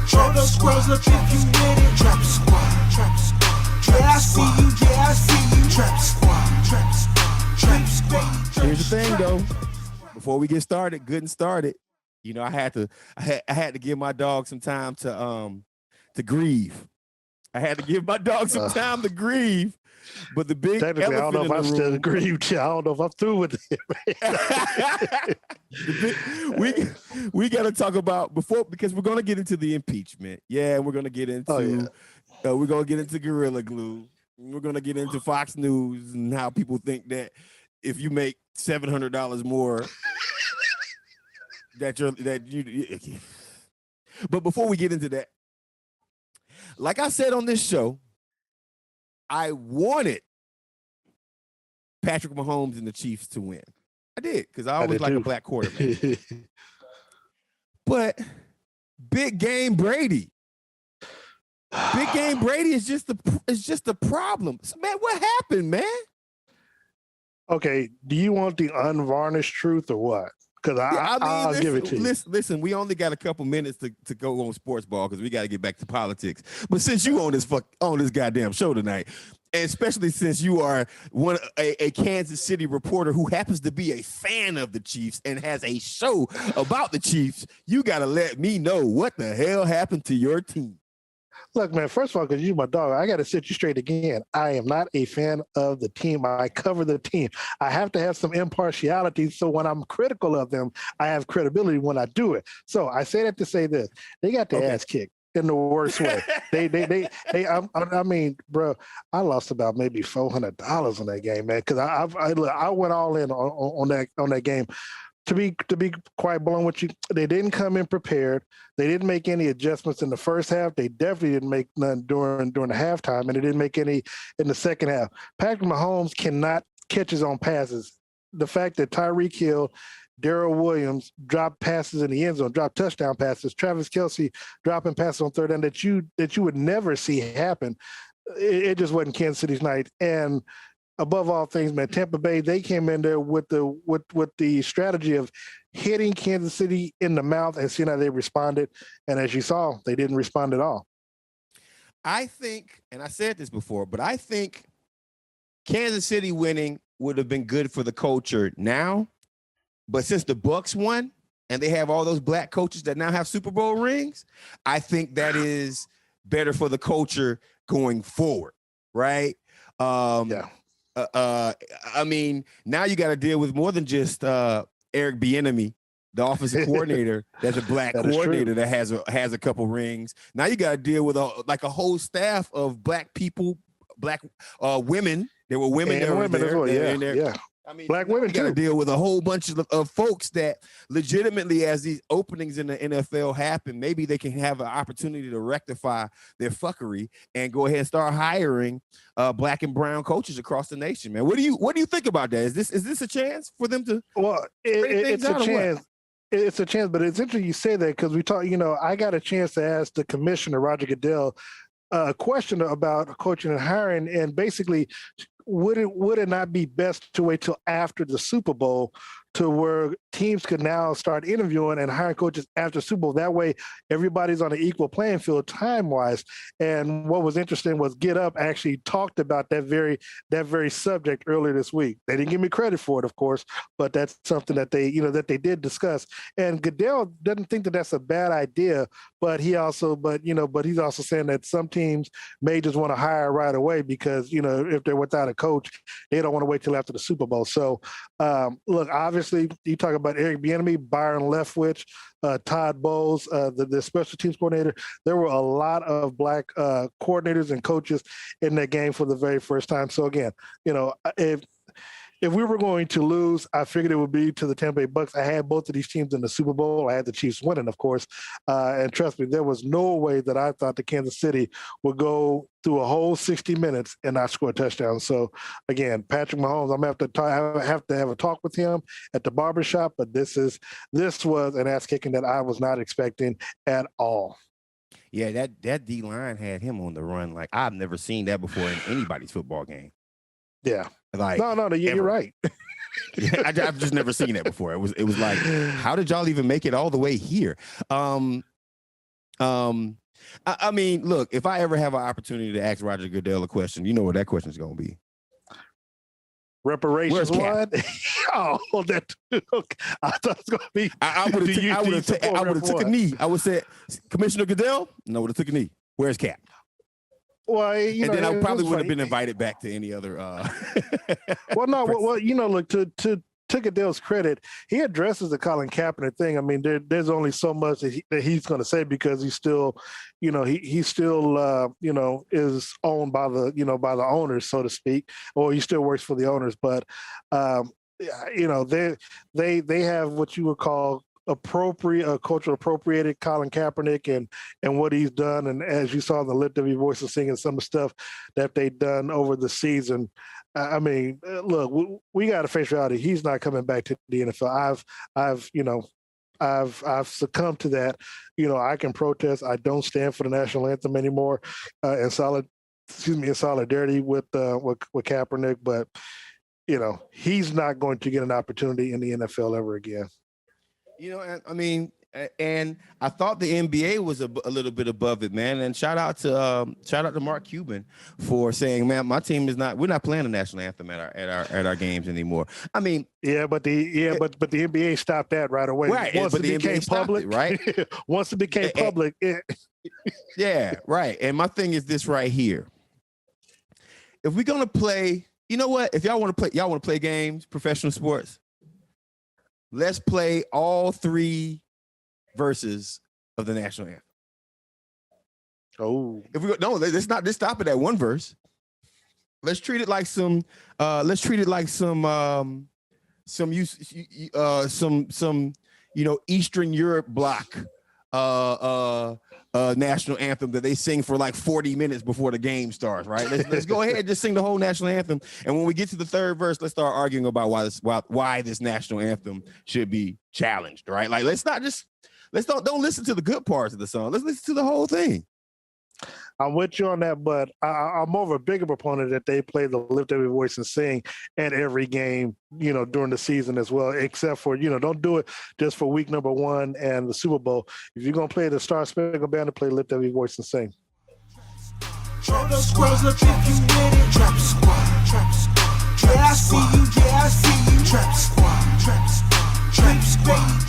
Trap squad, look if you with it. Trap squad, trap squad. Yeah, I see you, yeah, I see you. Trap squad, trap squad, trap squad. Here's the thing, though. Before we get started, good and started, you know, I had to give my dog some time to grieve. I had to give my dog some time to grieve. But the big elephant I don't know if I'm still grieved. I don't know if I'm through with it. we got to talk about because we're going to get into the impeachment. Yeah, we're going to get into we're going to get into Gorilla Glue. We're going to get into Fox News and how people think that if you make $700 more, that you. But before we get into that, like I said on this show, I wanted Patrick Mahomes and the Chiefs to win. I did, because I always like a black quarterback. But Big Game Brady. Big Game Brady is just the problem. So, man, what happened, man? Okay, do you want the unvarnished truth or what? Because I'll give it to you. Listen, we only got a couple minutes to go on Sportsball because we got to get back to politics. But since you on this goddamn show tonight, and especially since you are a Kansas City reporter who happens to be a fan of the Chiefs and has a show about the Chiefs, you got to let me know what the hell happened to your team. Look, man, first of all, because you're my dog, I got to set you straight again. I am not a fan of the team. I cover the team. I have to have some impartiality, so when I'm critical of them, I have credibility when I do it. So I say that to say this. They got their ass kicked in the worst way. I mean, bro, I lost about maybe $400 on that game, man, because I went all in on that game. To be quite blunt with you, they didn't come in prepared. They didn't make any adjustments in the first half. They definitely didn't make none during the halftime, and they didn't make any in the second half. Patrick Mahomes cannot catch his own passes. The fact that Tyreek Hill, Darrell Williams dropped passes in the end zone, dropped touchdown passes, Travis Kelce dropping passes on third down that you would never see happen. It just wasn't Kansas City's night. And above all things, man, Tampa Bay, they came in there with the strategy of hitting Kansas City in the mouth and seeing how they responded. And as you saw, they didn't respond at all. I think, and I said this before, but I think Kansas City winning would have been good for the culture now. But since the Bucs won and they have all those black coaches that now have Super Bowl rings, I think that is better for the culture going forward, right? Yeah. I mean, now you got to deal with more than just Eric Bieniemy, the offensive coordinator. That's a black coordinator that has a couple rings. Now you got to deal with a whole staff of black people, black women. There were women and that were there. Well. Yeah. I mean, black women got to deal with a whole bunch of folks that legitimately, as these openings in the NFL happen, maybe they can have an opportunity to rectify their fuckery and go ahead and start hiring black and brown coaches across the nation, man. What do you think about that? Is this a chance for them to? Well, it's a chance. It's a chance, but it's interesting you say that because we talk. You know, I got a chance to ask the commissioner Roger Goodell a question about coaching and hiring, and basically, would it not be best to wait till after the Super Bowl to where teams could now start interviewing and hiring coaches after Super Bowl? That way, everybody's on an equal playing field time-wise. And what was interesting was Get Up actually talked about that very subject earlier this week. They didn't give me credit for it, of course, but that's something that they did discuss. And Goodell doesn't think that that's a bad idea, but he's also saying that some teams may just want to hire right away because, if they're without a coach, they don't want to wait till after the Super Bowl. So, look, obviously, you talk about Eric Bieniemy, Byron Leftwich, Todd Bowles, the special teams coordinator. There were a lot of black coordinators and coaches in that game for the very first time. So again, if we were going to lose, I figured it would be to the Tampa Bay Bucs. I had both of these teams in the Super Bowl. I had the Chiefs winning, of course. And trust me, there was no way that I thought the Kansas City would go through a whole 60 minutes and not score a touchdown. So, again, Patrick Mahomes, I'm going to have to have a talk with him at the barbershop, but this was an ass-kicking that I was not expecting at all. Yeah, that D-line had him on the run like I've never seen that before in anybody's football game. Yeah. Like, no, you're right. I've just never seen that before. It was like, how did y'all even make it all the way here? I mean, look, if I ever have an opportunity to ask Roger Goodell a question, you know what that question is going to be. Reparations what? Oh, that okay. I thought it was going to be. I would have took a knee. I would say, Commissioner Goodell, no, would have took a knee. Where's Cap? Well, then I probably would have been invited back to any other. Well, no, well, look, to Goodell's credit, he addresses the Colin Kaepernick thing. I mean, there's only so much that he's going to say because he's still, he still, is owned by by the owners, so to speak, or he still works for the owners. But, they have what you would call cultural appropriated Colin Kaepernick and what he's done. And as you saw in the Lift Every Voice and Singing, some of the stuff that they've done over the season. I mean, look, we got to face reality. He's not coming back to the NFL. I've succumbed to that. I can protest. I don't stand for the national anthem anymore in solidarity with Kaepernick, but he's not going to get an opportunity in the NFL ever again. I mean, and I thought the NBA was a little bit above it, man. And shout out to Mark Cuban for saying, man, my team we're not playing the national anthem at our games anymore. I mean, but the NBA stopped that right away. Right, once but it became public, right? Once it became public, yeah, right. And my thing is this right here: if we're gonna play, you know what? If y'all want to play games, professional sports. Let's play all 3 verses of the national anthem. Oh, let's not just stop it at 1 verse. Let's treat it like some Eastern Europe block national anthem that they sing for like 40 minutes before the game starts, right? Let's go ahead and just sing the whole national anthem. And when we get to the 3rd verse, let's start arguing about why this national anthem should be challenged, right? Like don't listen to the good parts of the song. Let's listen to the whole thing. I'm with you on that, but I'm more of a bigger proponent that they play the Lift Every Voice and Sing at every game, during the season as well, except for, don't do it just for week number 1 and the Super Bowl. If you're going to play the Star Spangled Banner, play Lift Every Voice and Sing. Trap squad, look if you with it. Trap squad, trap squad. Yeah, I see you, yeah, I see you. Trap squad, trap squad. Trap squad.